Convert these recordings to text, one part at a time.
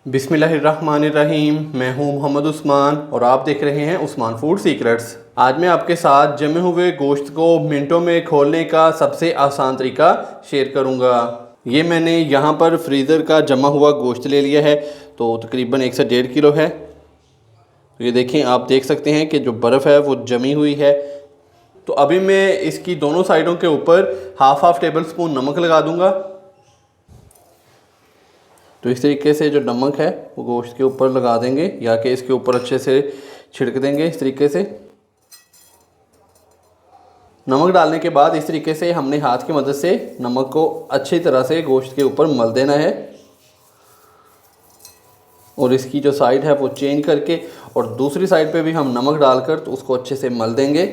बिस्मिल्लाहिर्रहमानिर्रहीम। मैं हूं मोहम्मद उस्मान और आप देख रहे हैं उस्मान फूड सीक्रेट्स। आज मैं आपके साथ जमे हुए गोश्त को मिनटों में खोलने का सबसे आसान तरीका शेयर करूंगा। ये मैंने यहाँ पर फ्रीज़र का जमा हुआ गोश्त ले लिया है, तो तकरीबन 1 से 1.5 किलो है। तो ये देखें, आप देख सकते हैं कि जो बर्फ़ है वो जमी हुई है। तो अभी मैं इसकी दोनों साइडों के ऊपर हाफ़ टेबल स्पून नमक लगा दूँगा। तो इस तरीके से जो नमक है वो गोश्त के ऊपर लगा देंगे, या कि इसके ऊपर अच्छे से छिड़क देंगे। इस तरीके से नमक डालने के बाद इस तरीके से हमने हाथ की मदद से नमक को अच्छी तरह से गोश्त के ऊपर मल देना है, और इसकी जो साइड है वो चेंज करके और दूसरी साइड पे भी हम नमक डालकर तो उसको अच्छे से मल देंगे।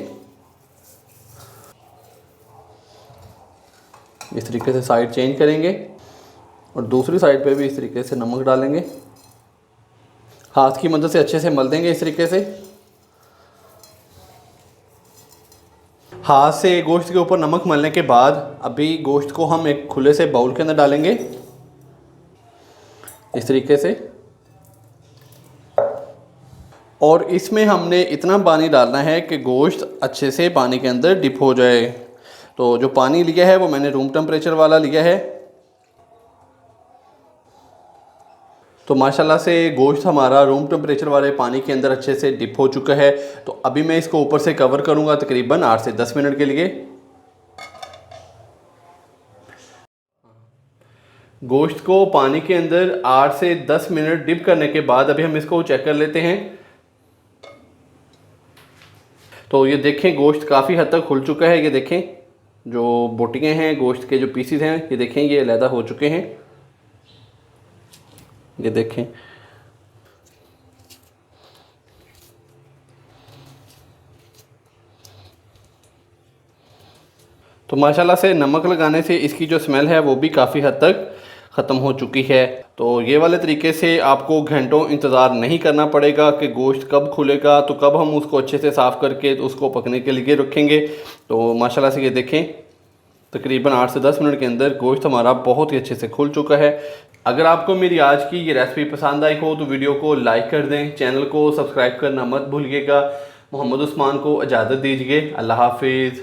इस तरीके से साइड चेंज करेंगे और दूसरी साइड पे भी इस तरीके से नमक डालेंगे। हाथ की मदद से अच्छे से मल देंगे। इस तरीके से हाथ से गोश्त के ऊपर नमक मलने के बाद अभी गोश्त को हम एक खुले से बाउल के अंदर डालेंगे, इस तरीके से। और इसमें हमने इतना पानी डालना है कि गोश्त अच्छे से पानी के अंदर डिप हो जाए। तो जो पानी लिया है वो मैंने रूम टेम्परेचर वाला लिया है। तो माशाल्लाह से गोश्त हमारा रूम टेम्परेचर वाले पानी के अंदर अच्छे से डिप हो चुका है। तो अभी मैं इसको ऊपर से कवर करूँगा तकरीबन 8 से 10 मिनट के लिए। गोश्त को पानी के अंदर 8 से 10 मिनट डिप करने के बाद अभी हम इसको चेक कर लेते हैं। तो ये देखें, गोश्त काफ़ी हद तक खुल चुका है। ये देखें, जो बोटियाँ हैं गोश्त के, जो पीसीज हैं, ये देखें ये अलहदा हो चुके हैं। ये देखें, तो माशाल्लाह से नमक लगाने से इसकी जो स्मेल है वो भी काफ़ी हद तक ख़त्म हो चुकी है। तो ये वाले तरीके से आपको घंटों इंतज़ार नहीं करना पड़ेगा कि गोश्त कब खुलेगा, तो कब हम उसको अच्छे से साफ़ करके तो उसको पकने के लिए रखेंगे। तो माशाल्लाह से ये देखें, तकरीबन 8 से 10 मिनट के अंदर गोश्त हमारा बहुत ही अच्छे से खुल चुका है। अगर आपको मेरी आज की ये रेसिपी पसंद आई हो तो वीडियो को लाइक कर दें, चैनल को सब्सक्राइब करना मत भूलिएगा। मोहम्मद उस्मान को इजाज़त दीजिए। अल्लाह हाफिज़।